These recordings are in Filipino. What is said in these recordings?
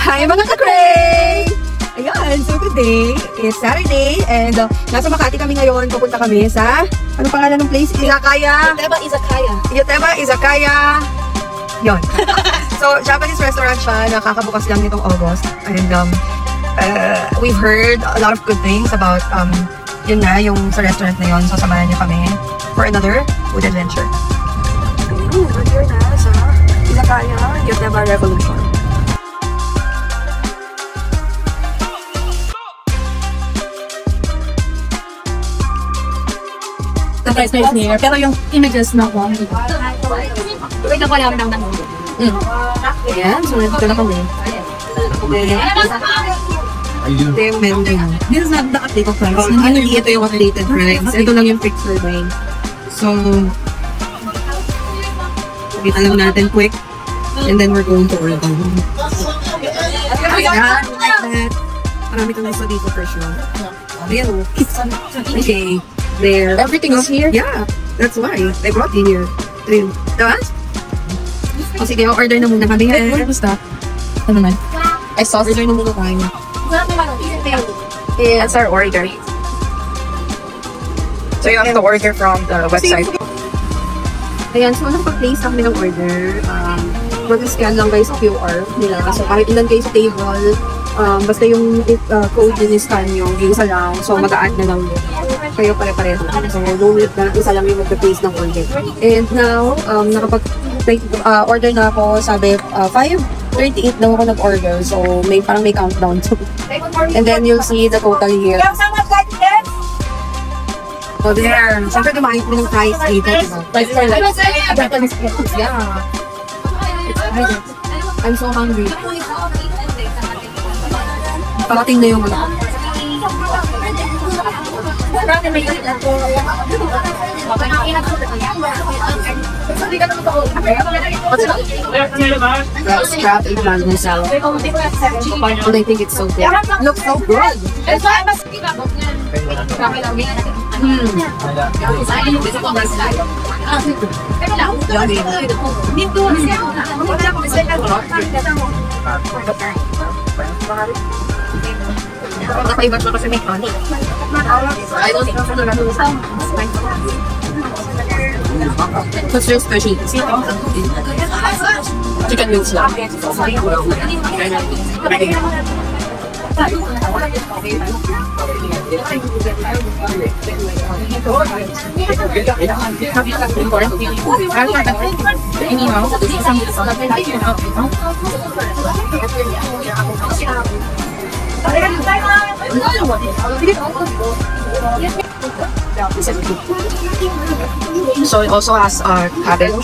Hi mga ka-Cray! Ayan, so today is Saturday and nasa Makati kami ngayon. Pupunta kami sa, ano pangalan ng place? Izakaya. Yoteba Izakaya. Yoteba Izakaya. Yon. So, Japanese restaurant siya. Nakakabukas lang nitong August. And we've heard a lot of good things about yun nga, yung sa restaurant na yun. So, samahan niyo kami for another food adventure. We're here na sa Izakaya, Yoteba Revolution. The price is near, pero yung images na ko. Wait na pala lang ng Ayan, so nandito na kami. Ito yung menu. This is not the updated price. Hindi ito yung updated price. Ito lang yung fixed price. So, kita lang natin quick. And then we're going to order. Ayan, like that. Marami kang gusto dito for sure. Ayan, okay. There. Everything is here? Yeah, that's why. They brought you here. Diba? O sige, order na muna kami. What was that? Ano naman? I saw Order na muna tayo. That's our order. So you have to order from the website. Ayan, so nakapag-place kami ng order. Mag-scan lang kayo sa QR nila. So kahit ilan kayo sa table, basta yung code yun scan nyo, isa lang. So mag-a-add na lang kayo pare-pareho. So no need na isa lang yung mag-place ng order. And now, nakapag-order na ako, sabi 5:38 daw ako nag-order. So parang may countdown. And then you'll see the total here. So there, siyempre kumain ko ng price dito. Price for like Japanese Yeah. I'm so hungry. Parating na yung mga. Scrap and mango salad. And I think it's so good. It looks so good. Nakaiba siya kasi may honey. I don't know. What's your specialty? Chicken wings lang. So it also has cabbage.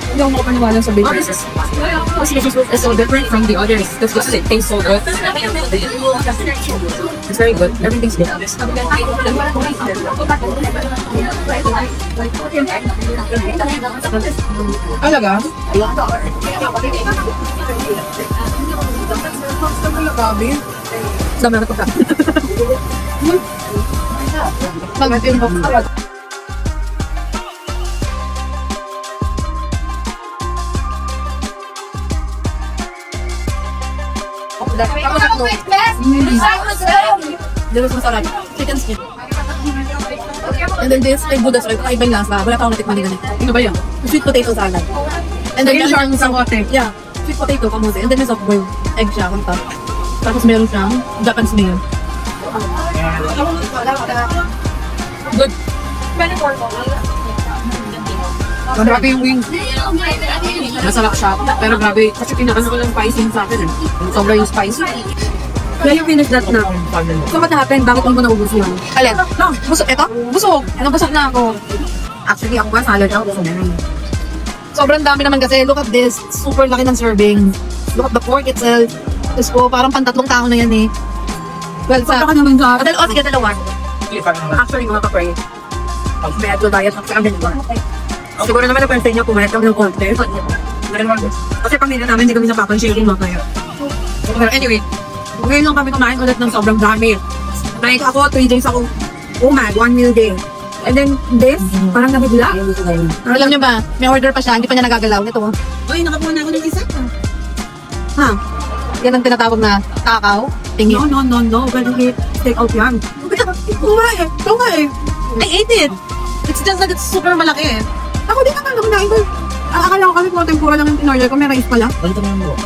Hindi ako makapaniwala sa business. It's so different from the others. That's because it tastes so good. It's very good. Everything's good. Talaga? Dami na ito ka. Mag-timbok ka. Dito masarap. Chicken skin. And then this, ay budas, ay ibang lasa. Wala pa akong natikman din ganito. Ano ba yan? Sweet potato salad. And then yung shark sa kote. Yeah. Sweet potato, kamote. And then may soft boiled egg siya on top. Tapos meron siyang Japanese mayo. Good. Grabe yung wings. Masarap siya. Pero grabe, kasi kinakano ko ng spicy sa akin eh. Sobra yung spicy. Kaya yung finish that na. So what happened? Bakit mo naubos yun? Alin? No, busog. Eto? Busog. Nabusog na ako. Actually, ako ba salad ako. Sobrang dami naman kasi. Look at this. Super laki ng serving. Look at the pork itself. Tapos po, parang pantatlong tao na yan eh. Well, sa... Saka naman sa... Sige, dalawa. Actually, mga ka-pray. Medyo diet ako sa amin. Siguro naman napansin niyo, pumayat ako ng konti. Kasi pamilya namin, hindi kami napapansin yung mga kaya. Pero anyway, ngayon lang kami kumain ulit ng sobrang dami. Like ako, 3 days ako umad, 1 meal day. And then this, parang nabigla. Alam niyo ba, may order pa siya, hindi pa niya nagagalaw nito. Uy, nakapuha na ako ng isa. Ha? Yan ang tinatawag na takaw. Tingin. No. Pwede take out yan. Ito nga eh. I ate it. It's just that it's super malaki eh. Ako din naman kinain ko. Akala ko kasi kung tempura lang yung in-order ko, may rice pala. Balik naman mo.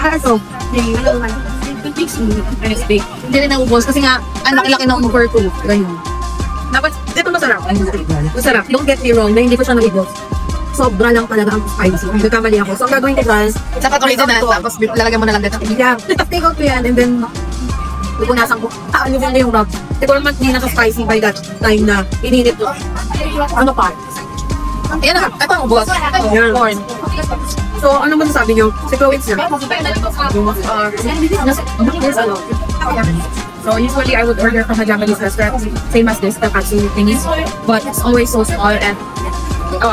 Ito. Hindi rin naubos kasi nga, ang laki-laki ng overcook. Ganyan. Dapat, ito masarap. Masarap. Don't get me wrong, na hindi ko siya naibos. Sobra lang talaga ang spicy. Nagkamali ako. So, ang gagawin ko guys, Dapat original, tapos lalagyan mo na lang dito. yeah, take out ko yan and then pupunasan ko. Aalugin ko yung rub. Siguro naman hindi naka-spicy by that time na ininit ko. Ano pa? Ayan na, ito ang ubos. Yan. Corn. So, ano ba nasabi nyo? Si Chloe sir. So usually I would order from a Japanese restaurant, same as this, the katsu thingies, but it's always so small and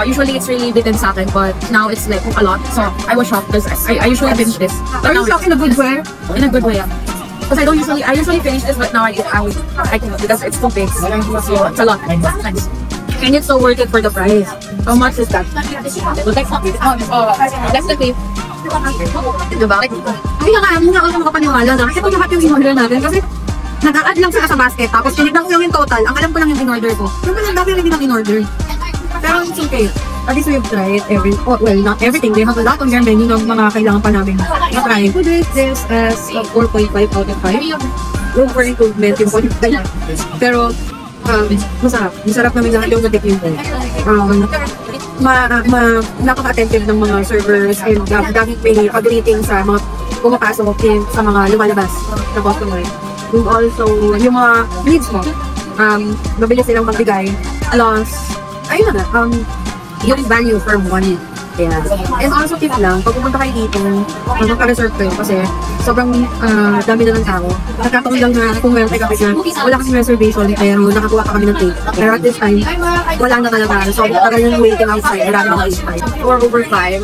usually it's really bitten sa akin, but now it's like a lot. So I was shocked because I usually finish this. Are you shocked in a good way? In a good way, yeah. Because I usually finish this, but now I cannot because it's too big. So it's a lot. Thanks. And it's so worth it for the price. How much is that? That's the fee. Diba? Hindi nga ako makapaniwala na kasi ito lahat yung in-order natin kasi nag-a-add lang sila sa basket tapos tinignan ko lang yung total. Ang alam ko lang yung in-order ko. Pero ang dami rin ng in-order. Pero it's okay. At least we've tried not everything. They have a lot on their menu ng mga kailangan pa namin na-try. Would rate this as 4.5 out of 5. Room for improvement yung 0.5. Pero masarap. Masarap namin lahat yung natikim ko. Napaka-attentive ng mga servers and daming may pag-rating sa mga pumapasok sa mga lumalabas na customer. And also, yung mga leads mo, mabilis silang magbigay. Plus, ayun na yung value for money. Yeah. And also, tip lang, pag pumunta kayo dito, magka-reserve kayo kasi sobrang dami na ng tao. Nagkataon lang na kung meron kayo kasi wala kasing reservation pero nakakuha ka kami ng take. Pero at this time, wala na talaga. So, tagal yung waiting outside. Marami na outside. 4 over 5.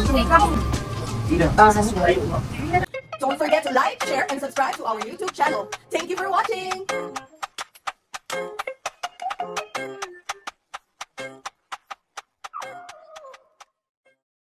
Don't forget to like, share, and subscribe to our YouTube channel. Thank you for watching!